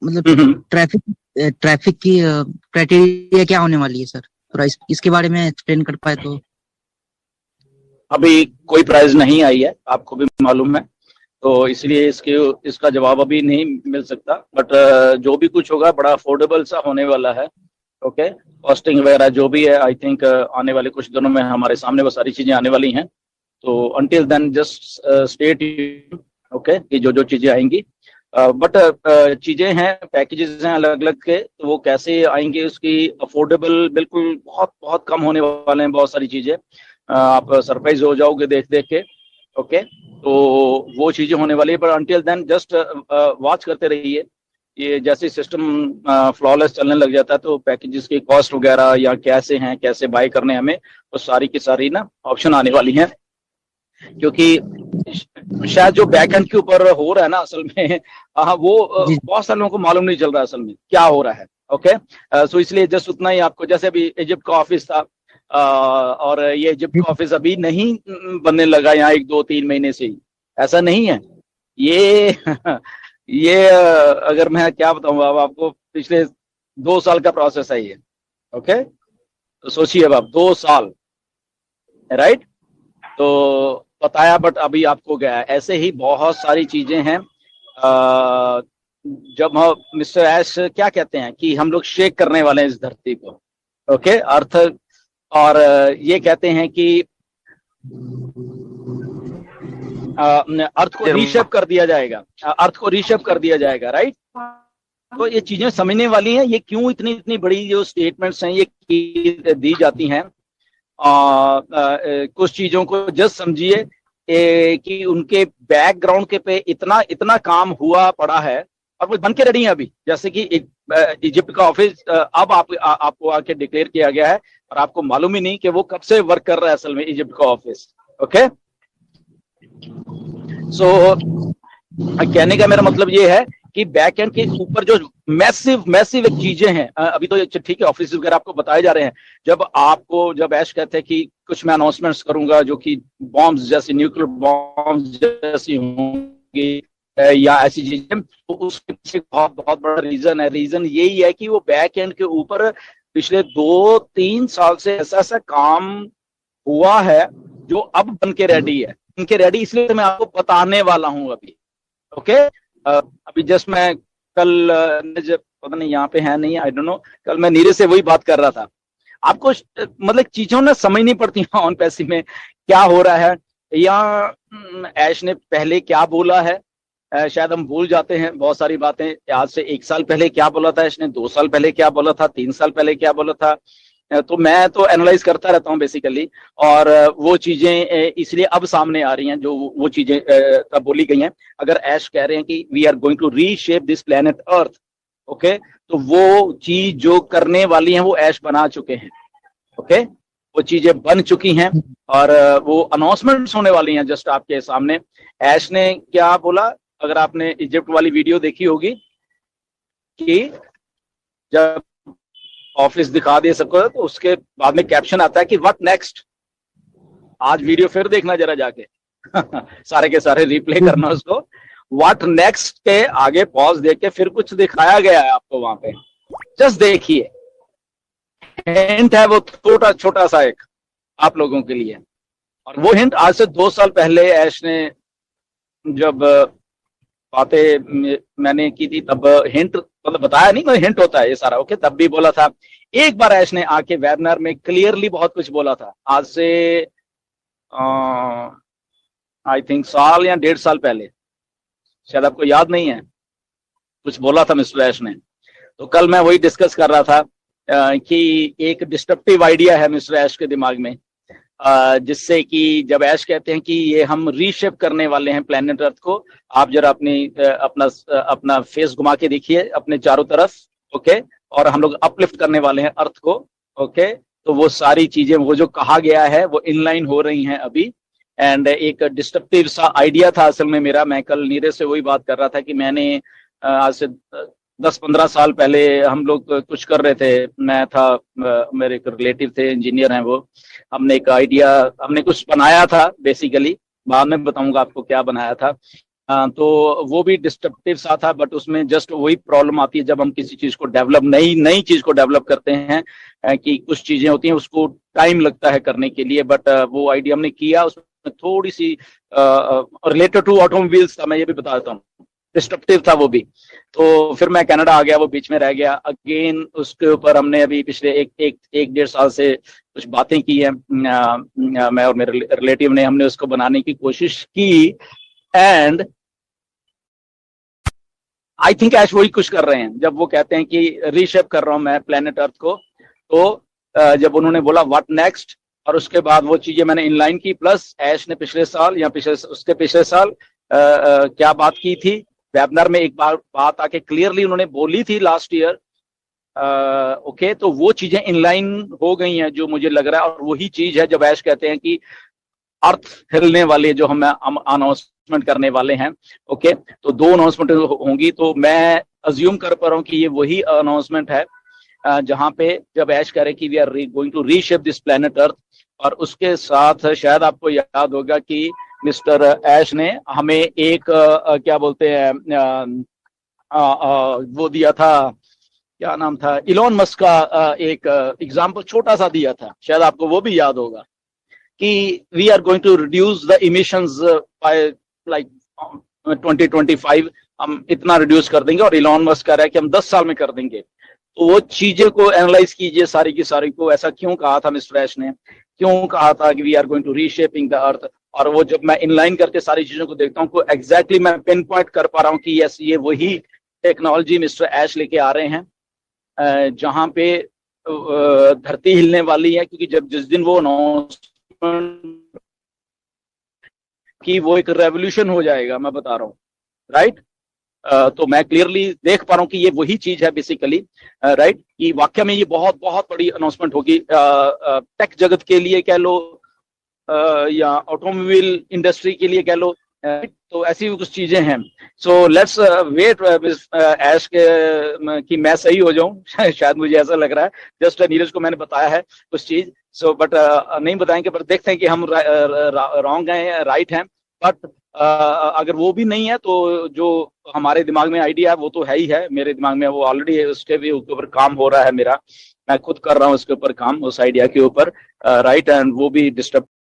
मतलब हम्म, ट्रैफिक की क्राइटेरिया क्या होने वाली है सर, थोड़ा इसके बारे में एक्सप्लेन कर पाए तो। अभी कोई प्राइस नहीं आई है, आपको भी मालूम है, तो इसलिए इसका जवाब अभी नहीं मिल सकता। बट जो भी कुछ होगा बड़ा अफोर्डेबल सा होने वाला है। ओके, कॉस्टिंग वगैरह जो भी है, आई थिंक आने वाले कुछ दिनों में हमारे सामने वो सारी चीजें आने वाली हैं। तो until then just stay tuned, okay, कि जो जो चीजें आएंगी। बट चीजें हैं, पैकेजेस हैं अलग अलग के, तो वो कैसे आएंगे उसकी अफोर्डेबल बिल्कुल बहुत बहुत कम होने वाले हैं बहुत सारी चीजें। आप सरप्राइज हो जाओगे देख देख के। ओके, तो वो चीजें होने वाली है, पर अंटिल देन जस्ट वॉच करते रहिए। ये जैसे सिस्टम फ्लॉलेस चलने लग जाता है तो पैकेजेस की कॉस्ट वगैरह या कैसे हैं, कैसे बाय करने हैं हमें, तो सारी की सारी ना ऑप्शन आने वाली हैं। क्योंकि शायद जो बैक एंड के ऊपर हो रहा है ना असल में, वो जी बहुत सारे लोगों को मालूम नहीं चल रहा है असल में क्या हो रहा है। ओके, सो इसलिए जस्ट उतना ही आपको, जैसे अभी इजिप्ट का ऑफिस था, और ये इजिप्ट जी का ऑफिस अभी नहीं बनने लगा यहाँ 1 2 3 महीने से ही, ऐसा नहीं है ये। ये अगर मैं क्या बताऊँ अब आपको, पिछले 2 साल का प्रोसेस है ये। ओके, तो सोचिए अब आप 2 साल, राइट, तो बताया, बट अभी आपको गया है। ऐसे ही बहुत सारी चीजें हैं। जब हम मिस्टर ऐश क्या कहते हैं कि हम लोग शेक करने वाले हैं इस धरती को, ओके, अर्थ, और ये कहते हैं कि अर्थ को रीशेप कर दिया जाएगा, अर्थ को रीशेप कर दिया जाएगा, राइट। तो ये चीजें समझने वाली हैं, ये क्यों इतनी इतनी बड़ी जो स्टेटमेंट्स हैं ये दी जाती हैं। कुछ चीजों को जस्ट समझिए कि उनके बैकग्राउंड के पे इतना इतना काम हुआ पड़ा है और वो बन के रेडी है अभी। जैसे कि इजिप्ट का ऑफिस अब आपको आके डिक्लेयर किया गया है और आपको मालूम ही नहीं कि वो कब से वर्क कर रहा है असल में इजिप्ट का ऑफिस। ओके, सो कहने का मेरा मतलब ये है कि बैक एंड के ऊपर जो मैसिव मैसिव चीजें हैं, अभी तो ठीक है ऑफिस वगैरह आपको बताए जा रहे हैं। जब ऐश कहते हैं कि कुछ मैं अनाउंसमेंट्स करूंगा जो कि बॉम्ब्स जैसी, न्यूक्लियर बॉम्ब्स जैसी होंगी या ऐसी चीजें, तो उसके पीछे बहुत बहुत बड़ा रीजन है। रीजन यही है कि वो बैक एंड के ऊपर पिछले 2 3 साल से ऐसा ऐसा काम हुआ है जो अब बन के रेडी है। बन के रेडी इसलिए मैं आपको बताने वाला हूं अभी। ओके, अभी जस्ट मैं कल पता नहीं यहाँ पे है नहीं, आई डोंट नो, कल मैं नीरज से वही बात कर रहा था। आपको मतलब चीजों ना समझनी पड़ती है ऑन पैसे में क्या हो रहा है, या ऐश ने पहले क्या बोला है। शायद हम भूल जाते हैं बहुत सारी बातें। आज से 1 साल पहले क्या बोला था ऐश ने, 2 साल पहले क्या बोला था, 3 साल पहले क्या बोला था। तो मैं तो एनालाइज करता रहता हूँ बेसिकली, और वो चीजें इसलिए अब सामने आ रही हैं जो वो चीजें तब बोली गई हैं। अगर ऐश कह रहे हैं कि we are going to reshape this planet earth, okay, तो वो चीज जो करने वाली हैं वो ऐश बना चुके हैं। ओके, वो चीजें बन चुकी हैं और वो अनाउंसमेंट्स होने वाली हैं जस्ट आपके सामने। ऐश ने क्या बोला, अगर आपने इजिप्ट वाली वीडियो देखी होगी, कि जब ऑफिस दिखा दिए सबको तो उसके बाद में कैप्शन आता है कि व्हाट नेक्स्ट। आज वीडियो फिर देखना जरा जाके सारे के सारे रिप्ले करना उसको। व्हाट नेक्स्ट के आगे पॉज देख के फिर कुछ दिखाया गया है आपको वहां पे, जस्ट देखिए। हिंट है वो छोटा छोटा सा एक आप लोगों के लिए, और वो हिंट आज से 2 साल पहले ऐश ने जब बातें मैंने की थी तब हिंट, मतलब बताया नहीं, मतलब हिंट होता है ये सारा। ओके, तब भी बोला था। एक बार ऐश ने आके वेबिनार में क्लियरली बहुत कुछ बोला था, आज से आई थिंक साल या 1.5 साल पहले, शायद आपको याद नहीं है, कुछ बोला था मिस्टर ऐश ने। तो कल मैं वही डिस्कस कर रहा था कि एक डिस्ट्रप्टिव आइडिया है मिस्टर ऐश के दिमाग में, जिससे कि जब ऐश कहते हैं कि ये हम रीशेप करने वाले हैं प्लेनेट अर्थ को। आप जरा अपना फेस घुमा के देखिए अपने चारों तरफ, ओके, और हम लोग अपलिफ्ट करने वाले हैं अर्थ को। ओके, तो वो सारी चीजें वो जो कहा गया है वो इनलाइन हो रही हैं अभी। एंड एक डिस्ट्रप्टिव सा आइडिया था असल में मेरा, मैं कल नीरज से वही बात कर रहा था कि मैंने आज से 10 15 साल पहले हम लोग कुछ कर रहे थे। मैं था, मेरे एक रिलेटिव थे, इंजीनियर हैं वो। हमने एक आइडिया, हमने कुछ बनाया था बेसिकली, बाद में बताऊंगा आपको क्या बनाया था, तो वो भी डिस्ट्रप्टिव सा था, बट उसमें जस्ट वही प्रॉब्लम आती है जब हम किसी चीज को डेवलप, नई नई चीज को डेवलप करते हैं, कि कुछ चीजें होती हैं उसको टाइम लगता है करने के लिए, बट वो आइडिया हमने किया, उसमें थोड़ी सी रिलेटेड टू ऑटोमोबाइल्स था, मैं ये भी बता देता हूँ, डिस्ट्रप्टिव था वो भी। तो फिर मैं कनाडा आ गया, वो बीच में रह गया अगेन। उसके ऊपर हमने अभी पिछले एक डेढ़ साल से कुछ बातें की है, मैं और मेरे रिलेटिव ने, हमने उसको बनाने की कोशिश की, एंड आई थिंक ऐश वही कुछ कर रहे हैं जब वो कहते हैं कि रीशेप कर रहा हूं मैं प्लेनेट अर्थ को। तो जब उन्होंने बोला व्हाट नेक्स्ट, और उसके बाद वो चीजें मैंने इनलाइन की, प्लस ऐश ने पिछले साल या उसके पिछले साल क्या बात की थी वेबिनार में, एक बार बात आके क्लियरली उन्होंने बोली थी लास्ट ईयर। ओके, तो वो चीजें इनलाइन हो गई हैं जो मुझे लग रहा है, और वही चीज है जब ऐश कहते हैं कि अर्थ हिलने वाले जो हम अनाउंसमेंट करने वाले हैं। ओके, तो 2 अनाउंसमेंट होंगी, तो मैं अज्यूम कर पा रहा हूँ कि ये वही अनाउंसमेंट है जहां पे जब ऐश कह रहे कि we are going to reshape this planet earth. और उसके साथ शायद आपको याद होगा कि मिस्टर ऐश ने हमें एक क्या बोलते हैं वो दिया था, क्या नाम था, इलॉन मस्क का एक एग्जाम्पल छोटा सा दिया था, शायद आपको वो भी याद होगा, कि we are going to reduce the emissions by like 2025, हम इतना रिड्यूस कर देंगे, और इलॉन मस्क कह रहा है कि हम 10 साल में कर देंगे। तो वो चीजें को एनालाइज कीजिए सारी की सारी को, ऐसा क्यों कहा था मिस्टर ऐश ने, क्यों कहा था कि we are going to reshaping the earth. और वो जब मैं इनलाइन करके सारी चीजों को देखता हूँ, एग्जैक्टली मैं पिन पॉइंट कर पा रहा हूँ कि यस, ये वही टेक्नोलॉजी मिस्टर ऐश लेके आ रहे हैं जहां पे धरती हिलने वाली है, क्योंकि जब जिस दिन वो अनाउंसमेंट की, वो एक रेवोल्यूशन हो जाएगा, मैं बता रहा हूँ, राइट। तो मैं क्लियरली देख पा रहा हूँ कि ये वही चीज है बेसिकली, राइट, कि वाकई में ये बहुत बहुत बड़ी अनाउंसमेंट होगी टेक जगत के लिए कह लो, या ऑटोमोबाइल इंडस्ट्री के लिए कह लो, तो ऐसी भी कुछ चीजें हैं। सो लेट्स वेट ऐश के कि मैं सही हो जाऊं शायद मुझे ऐसा लग रहा है, जस्ट नीरज को मैंने बताया है कुछ चीज, सो बट नहीं बताएंगे, पर देखते हैं कि हम रॉन्ग हैं राइट हैं। बट अगर वो भी नहीं है, तो जो हमारे दिमाग में आइडिया है वो तो है ही है, मेरे दिमाग में वो ऑलरेडी है, उसके भी ऊपर काम हो रहा है मेरा, मैं खुद कर रहा हूँ उसके ऊपर काम, उस आइडिया के ऊपर, राइट, एंड वो भी डिस्टर्ब